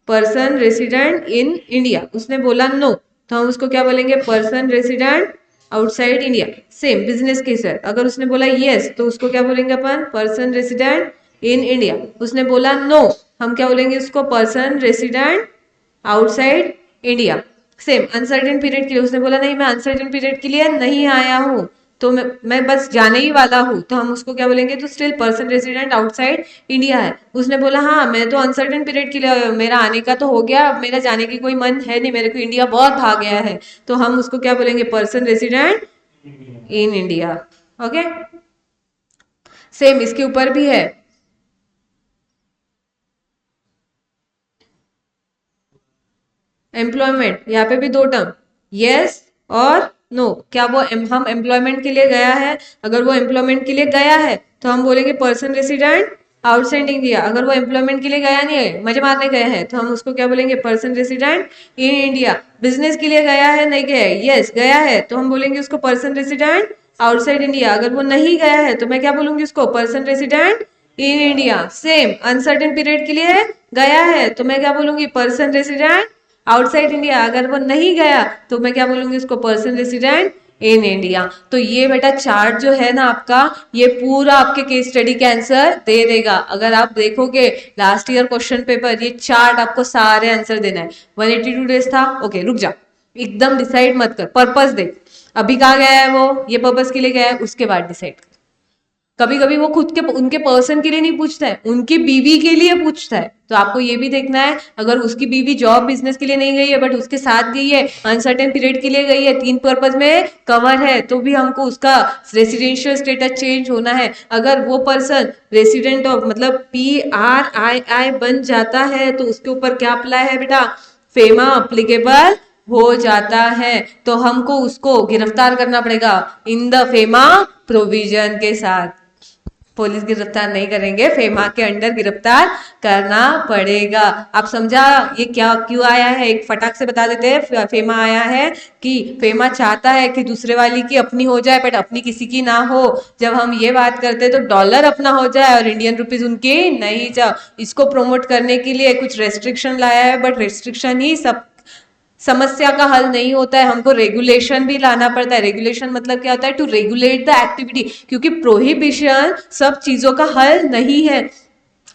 Person resident in India. उसने बोला नो, तो हम उसको क्या बोलेंगे, person resident outside India. Same business case है, अगर उसने बोला यस तो उसको क्या बोलेंगे अपन, पर्सन रेसिडेंट इन इंडिया। उसने बोला नो, हम क्या बोलेंगे उसको, person resident outside India. Same uncertain period के लिए उसने बोला नहीं मैं अनसर्टेन पीरियड के लिए नहीं आया हूँ, तो मैं बस जाने ही वाला हूँ, तो हम उसको क्या बोलेंगे, तो still person resident outside India है। उसने बोला हाँ मैं तो अनसर्टेन पीरियड के लिए आया हूँ, मेरा आने का तो हो गया, अब मेरा जाने की कोई मन है नहीं, मेरे को इंडिया बहुत भा गया है, तो हम उसको क्या बोलेंगे, person resident in India. Okay, same इसके ऊपर भी है। एम्प्लॉयमेंट, यहाँ पे भी दो टर्म, यस और नो। क्या वो हम एम्प्लॉयमेंट के लिए गया है, अगर वो एम्प्लॉयमेंट के लिए गया है तो हम बोलेंगे पर्सन रेसिडेंट आउटसाइड इंडिया। अगर वो एम्प्लॉयमेंट के लिए गया नहीं है, मजे मारने गए हैं, तो हम उसको क्या बोलेंगे, person resident in India. Business के लिए गया है, नहीं गया है, यस गया है, तो हम बोलेंगे उसको पर्सन रेसिडेंट आउटसाइड इंडिया। अगर वो नहीं गया है तो मैं क्या बोलूंगी उसको, person resident in India. Same uncertain period के लिए गया है तो मैं क्या बोलूंगी, पर्सन रेसिडेंट आउटसाइड इंडिया। अगर वो नहीं गया तो मैं क्या बोलूंगी उसको, पर्सन रेसिडेंट इन इंडिया। तो ये बेटा चार्ट जो है ना आपका, ये पूरा आपके केस स्टडी के आंसर दे देगा। अगर आप देखोगे लास्ट ईयर क्वेश्चन पेपर, ये चार्ट आपको सारे आंसर देना है। 182 डेज था, ओके रुक जा, एकदम डिसाइड मत कर, पर्पस देख, अभी कहाँ गया है वो, ये पर्पस के लिए गया है, उसके बाद डिसाइड कर। कभी कभी वो खुद के उनके पर्सन के लिए नहीं पूछता है, उनकी बीवी के लिए पूछता है, तो आपको ये भी देखना है। अगर उसकी बीवी जॉब बिजनेस के लिए नहीं गई है बट उसके साथ गई है, अनसर्टेन पीरियड के लिए गई है, तीन पर्पज में कवर है, तो भी हमको उसका रेसिडेंशियल स्टेटस चेंज होना है। अगर वो पर्सन रेसिडेंट ऑफ मतलब PRII बन जाता है तो उसके ऊपर क्या अप्लाई है बेटा, फेमा अप्लीकेबल हो जाता है, तो हमको उसको गिरफ्तार करना पड़ेगा इन द फेमा प्रोविजन के साथ। पुलिस गिरफ्तार नहीं करेंगे, फेमा के अंडर गिरफ्तार करना पड़ेगा। आप समझा ये क्या क्यों आया है, एक फटाक से बता देते हैं। फेमा आया है कि फेमा चाहता है कि दूसरे वाली की अपनी हो जाए बट अपनी किसी की ना हो। जब हम ये बात करते हैं तो डॉलर अपना हो जाए और इंडियन रुपीज उनकी नहीं जाओ। इसको प्रमोट करने के लिए कुछ रेस्ट्रिक्शन लाया है, बट रेस्ट्रिक्शन ही सब समस्या का हल नहीं होता है, हमको रेगुलेशन भी लाना पड़ता है। रेगुलेशन मतलब क्या होता है, टू रेगुलेट द एक्टिविटी, क्योंकि प्रोहिबिशन सब चीजों का हल नहीं है।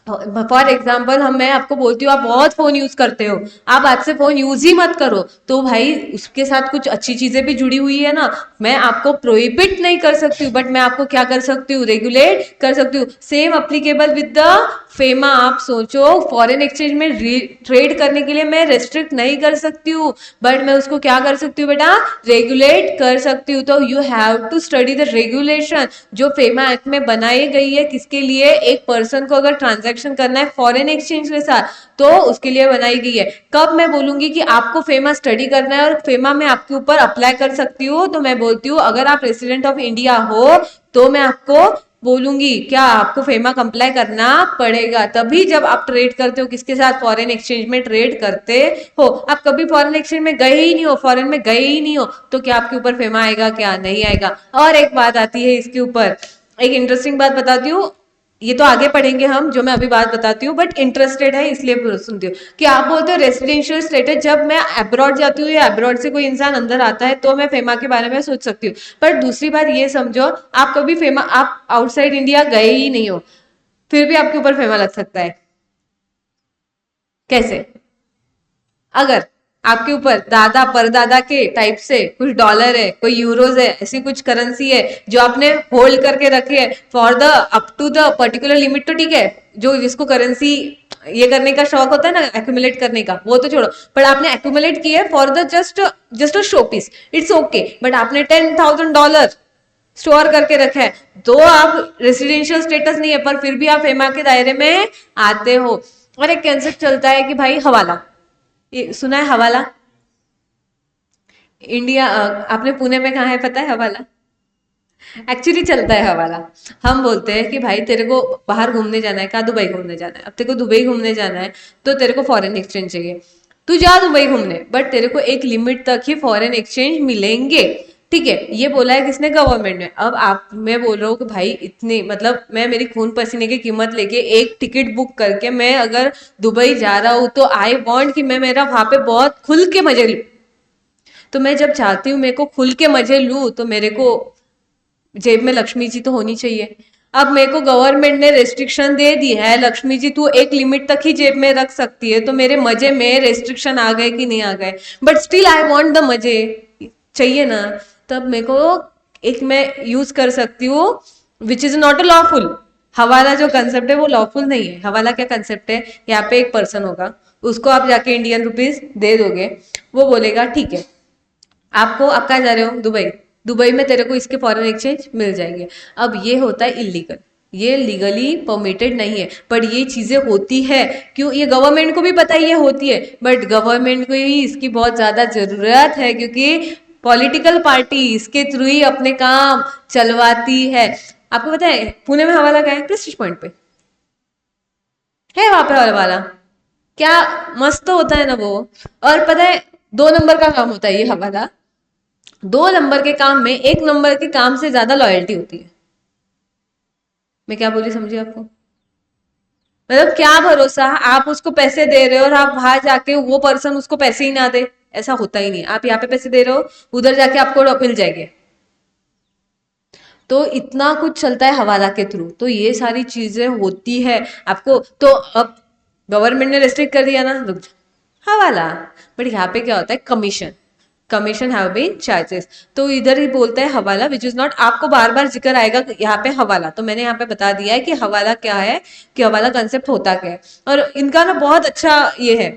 फॉर एग्जाम्पल मैं आपको बोलती हूँ आप बहुत फोन यूज करते हो, आप आज से फोन यूज ही मत करो, तो भाई उसके साथ कुछ अच्छी चीजें भी जुड़ी हुई है ना। मैं आपको प्रोहिबिट नहीं कर सकती हूँ, बट मैं आपको क्या कर सकती हूँ, रेगुलेट कर सकती हूँ। Same applicable with the FEMA. आप सोचो फॉरेन एक्सचेंज में ट्रेड करने के लिए मैं रेस्ट्रिक्ट नहीं कर सकती हूँ, बट मैं उसको क्या कर सकती हूँ बेटा, रेगुलेट कर सकती हूँ। तो you have to study the regulation जो फेमा एक्ट में बनाई गई है, किसके लिए, एक पर्सन को अगर ट्रांजैक्शन करना है फॉरेन एक्सचेंज के साथ तो उसके लिए बनाई गई है। कब मैं बोलूंगी कि आपको फेमा स्टडी करना है और फेमा में आपके ऊपर अप्लाई कर सकती हूँ, तो मैं बोलती हूँ अगर आप रेसिडेंट ऑफ इंडिया हो तो मैं आपको बोलूंगी क्या आपको फेमा कंप्लाई करना पड़ेगा। तभी जब आप ट्रेड करते हो किसके साथ, फॉरेन एक्सचेंज में ट्रेड करते हो। आप कभी फॉरेन एक्सचेंज में गए ही नहीं हो, फॉरेन में गए ही नहीं हो, तो क्या आपके ऊपर फेमा आएगा, क्या नहीं आएगा। और एक बात आती है इसके ऊपर, एक इंटरेस्टिंग बात बताती हूँ, ये तो आगे पढ़ेंगे हम, जो मैं अभी बात बताती हूँ, बट इंटरेस्टेड है इसलिए सुनती हूँ कि आप बोलते हो रेसिडेंशियल स्टेटस, जब मैं अब्रॉड जाती हूँ या अब्रॉड से कोई इंसान अंदर आता है तो मैं फेमा के बारे में सोच सकती हूँ। पर दूसरी बात ये समझो, आप कभी फेमा, आप आउटसाइड इंडिया गए ही नहीं हो, फिर भी आपके ऊपर फेमा लग सकता है। कैसे, अगर आपके ऊपर दादा परदादा के टाइप से कुछ डॉलर है, कोई यूरोज है, ऐसी कुछ करेंसी है जो आपने होल्ड करके रखे है for the up to the particular limit, तो ठीक है, जो जिसको करेंसी ये करने का शौक होता है ना, एक्यूमुलेट करने का, वो तो छोड़ो, पर आपने एक्यूमुलेट किया है for the just a show piece, it's okay. But आपने $10,000 स्टोर करके रखा है, तो आप रेसिडेंशियल स्टेटस नहीं है पर फिर भी आप फेमा के दायरे में आते हो। और एक कंसेप्ट चलता है कि भाई हवाला, ये सुना है हवाला, इंडिया आपने पुणे में कहा है पता है हवाला? एक्चुअली चलता है हवाला। हम बोलते हैं कि भाई तेरे को बाहर घूमने जाना है, कहाँ? दुबई घूमने जाना है। अब तेरे को दुबई घूमने जाना है तो तेरे को फॉरेन एक्सचेंज चाहिए। तू जा दुबई घूमने, बट तेरे को एक लिमिट तक ही फॉरेन एक्सचेंज मिलेंगे। ठीक है, ये बोला है किसने? गवर्नमेंट ने। अब आप, मैं बोल रहा हूँ कि भाई इतने, मतलब मैं मेरी खून पसीने की कीमत लेके एक टिकट बुक करके मैं अगर दुबई जा रहा हूँ, तो आई वांट कि मैं मेरा वहां पे बहुत खुल के मजे लूँ। तो मैं जब चाहती हूँ मेरे को खुल के मजे लूँ, तो मेरे को जेब में लक्ष्मी जी तो होनी चाहिए। अब मेरे को गवर्नमेंट ने रेस्ट्रिक्शन दे दी है, लक्ष्मी जी तू एक लिमिट तक ही जेब में रख सकती है, तो मेरे मजे में रेस्ट्रिक्शन आ गए कि नहीं आ गए? But still I want the मजे, चाहिए ना। तब मेरे को एक मैं यूज कर सकती हूँ, which is not a lawful. हवाला जो कंसेप्ट है वो लॉफुल नहीं है। हवाला क्या कंसेप्ट है? यहाँ पे एक पर्सन होगा, उसको आप जाके इंडियन रुपीज दे दोगे, वो बोलेगा ठीक है, आपको, आप कहाँ जा रहे हो? दुबई। दुबई में तेरे को इसके फॉरेन एक्सचेंज मिल जाएंगे। अब ये होता है इलीगल, ये लीगली परमिटेड नहीं है, बट ये चीजें होती है। क्यों? ये गवर्नमेंट को भी पता है ये होती है, बट गवर्नमेंट को ही इसकी बहुत ज्यादा जरूरत है, क्योंकि पॉलिटिकल पार्टी इसके थ्रू ही अपने काम चलवाती है। आपको पता है पुणे में हवाला क्या है? प्रेस्टीज पॉइंट पे है, वहां पे हवाला। क्या मस्त तो होता है ना वो। और पता है, 2 नंबर का काम होता है ये हवाला। 2 नंबर के काम में 1 नंबर के काम से ज्यादा लॉयल्टी होती है। मैं क्या बोली, समझी आपको? मतलब क्या भरोसा, आप उसको पैसे दे रहे हो और आप वहां जाके वो पर्सन उसको पैसे ही ना दे? ऐसा होता ही नहीं। आप यहाँ पे पैसे दे रहे हो, उधर जाके आपको मिल जाएंगे। तो इतना कुछ चलता है हवाला के थ्रू, तो ये सारी चीजें होती है आपको। तो अब गवर्नमेंट ने रेस्ट्रिक्ट कर दिया ना, रुक जा, हवाला। बट यहाँ पे क्या होता है? Commission, commission have been charges. तो इधर ही बोलता है हवाला, विच इज नॉट। आपको बार बार जिक्र आएगा यहाँ पे हवाला, तो मैंने यहाँ पे बता दिया है कि हवाला क्या है, कि हवाला कंसेप्ट होता क्या है। और इनका ना बहुत अच्छा ये है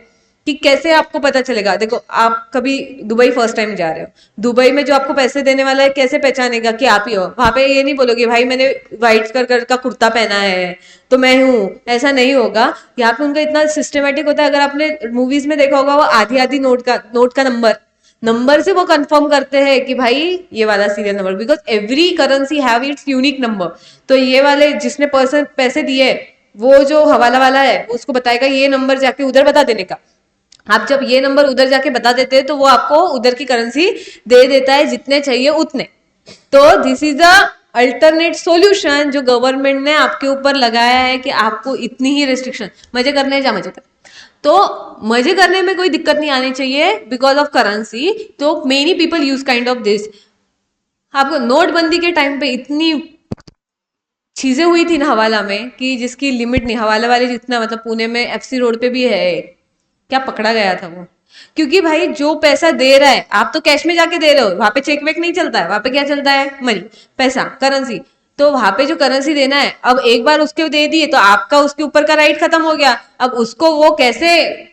कि कैसे आपको पता चलेगा। देखो, आप कभी दुबई फर्स्ट टाइम जा रहे हो, दुबई में जो आपको पैसे देने वाला है कैसे पहचानेगा कि आप ही हो? वहां पे ये नहीं बोलोगे भाई मैंने व्हाइट कलर का कुर्ता पहना है तो मैं हूँ, ऐसा नहीं होगा। यहाँ पे उनका इतना सिस्टमेटिक होता है। अगर आपने मूवीज में देखा होगा, वो आधी आधी नोट का नंबर नंबर से वो कंफर्म करते हैं कि भाई ये वाला serial number, because every currency have it's unique number. तो ये वाले जिसने पर्सन पैसे दिए, वो जो हवाला वाला है उसको बताएगा ये नंबर जाके उधर बता देने का। आप जब ये नंबर उधर जाके बता देते हैं, तो वो आपको उधर की करेंसी दे देता है, जितने चाहिए उतने। तो this is the alternate solution जो गवर्नमेंट ने आपके ऊपर लगाया है, कि आपको इतनी ही रेस्ट्रिक्शन, मजे करने हैं, जा मजे कर। तो मजे करने में कोई दिक्कत नहीं आनी चाहिए बिकॉज ऑफ करेंसी। तो many people use kind of this. आपको नोटबंदी के टाइम पे इतनी चीजें हुई थी ना हवाला में, कि जिसकी लिमिट नहीं। हवाला वाले जितना, मतलब पुणे में एफसी रोड पे भी है, क्या पकड़ा गया था वो। क्योंकि भाई जो पैसा दे रहा है, आप तो कैश में जाके दे रहे हो, वहां पे चेक वेक नहीं चलता है। वहां पे क्या चलता है? मनी, पैसा, करेंसी। तो वहां पे जो करेंसी देना है, अब एक बार उसके दे दिए तो आपका उसके ऊपर का राइट खत्म हो गया। अब उसको वो कैसे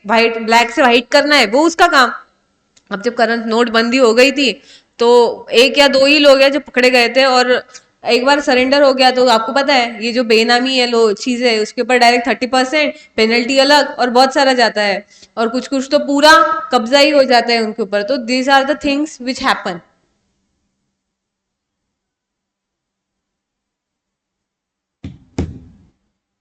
व्हाइट, ब्लैक से व्हाइट करना है, वो उसका काम। अब जब करंट नोटबंदी हो गई थी, तो एक या दो ही लोग हैं जो पकड़े गए थे, और एक बार सरेंडर हो गया तो आपको पता है ये जो बेनामी है लो चीज है, उसके ऊपर डायरेक्ट 30% पेनल्टी अलग और बहुत सारा जाता है। और कुछ कुछ तो पूरा कब्जा ही हो जाता है उनके ऊपर। तो these are the things which happen.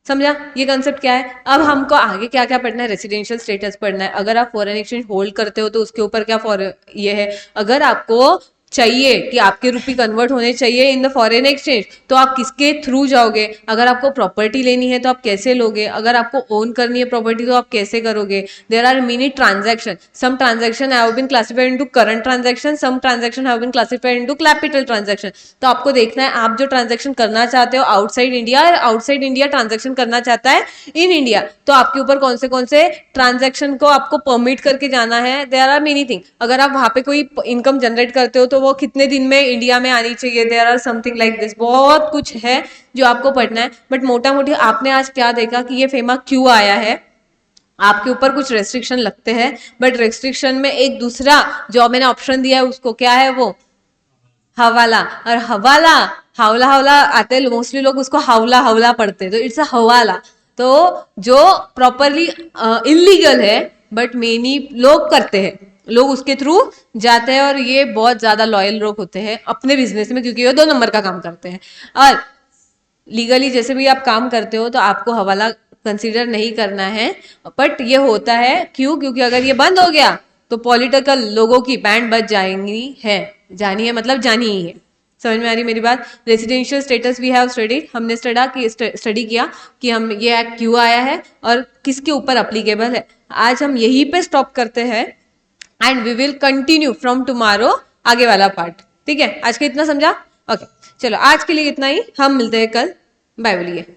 समझा ये कंसेप्ट क्या है? अब हमको आगे क्या क्या पढ़ना है? रेसिडेंशियल स्टेटस पढ़ना है। अगर आप फॉरेन एक्सचेंज होल्ड करते हो तो उसके ऊपर क्या फॉरेन ये है। अगर आपको चाहिए कि आपके रुपये कन्वर्ट होने चाहिए इन द फॉरेन एक्सचेंज, तो आप किसके थ्रू जाओगे? अगर आपको प्रॉपर्टी लेनी है तो आप कैसे लोगे? अगर आपको ओन करनी है प्रॉपर्टी तो आप कैसे करोगे? There are many transaction, some transaction have been classified into current transaction, some transaction have been classified into capital transaction. तो आपको देखना है आप जो ट्रांजेक्शन करना चाहते हो आउटसाइड इंडिया, और आउटसाइड इंडिया ट्रांजेक्शन करना चाहता है इन इंडिया, तो आपके ऊपर कौन से ट्रांजेक्शन को आपको परमिट करके जाना है। There are many thing. अगर आप वहां पे कोई इनकम जनरेट करते हो तो वो कितने दिन में इंडिया में आनी चाहिए। There are something like this, बहुत कुछ है जो आपको पढ़ना है। बट मोटा मोटी आपने आज क्या देखा कि ये फेमा क्यों आया है? आपके ऊपर कुछ रेस्ट्रिक्शन लगते हैं, बट रेस्ट्रिक्शन में एक दूसरा जो मैंने ऑप्शन दिया है उसको क्या है? वो हवाला। और हवाला, हावला हावला आते हैं मोस्टली लोग, उसको हावला हावला पढ़ते हैं, तो इट्स अ हवाला। तो जो प्रॉपरली इलीगल है, बट मेनी लोग करते हैं, लोग उसके थ्रू जाते हैं और ये बहुत ज्यादा लॉयल लोग होते हैं अपने बिजनेस में, क्योंकि ये 2 नंबर का काम करते हैं। और लीगली जैसे भी आप काम करते हो तो आपको हवाला कंसीडर नहीं करना है, बट ये होता है क्यों, क्योंकि अगर ये बंद हो गया तो पॉलिटिकल लोगों की बैंड बज जाएंगी है, जानी है मतलब जानी ही है। समझ में आ रही मेरी बात? Residential status we have studied, हमने स्टडी किया कि हम ये एक्ट क्यों आया है और किसके ऊपर अप्लीकेबल है। आज हम यहीं पे स्टॉप करते हैं and we will continue from tomorrow आगे वाला पार्ट। ठीक है, आज का इतना समझा? ओके चलो आज के लिए इतना ही, हम मिलते हैं कल। बाय बोलिए।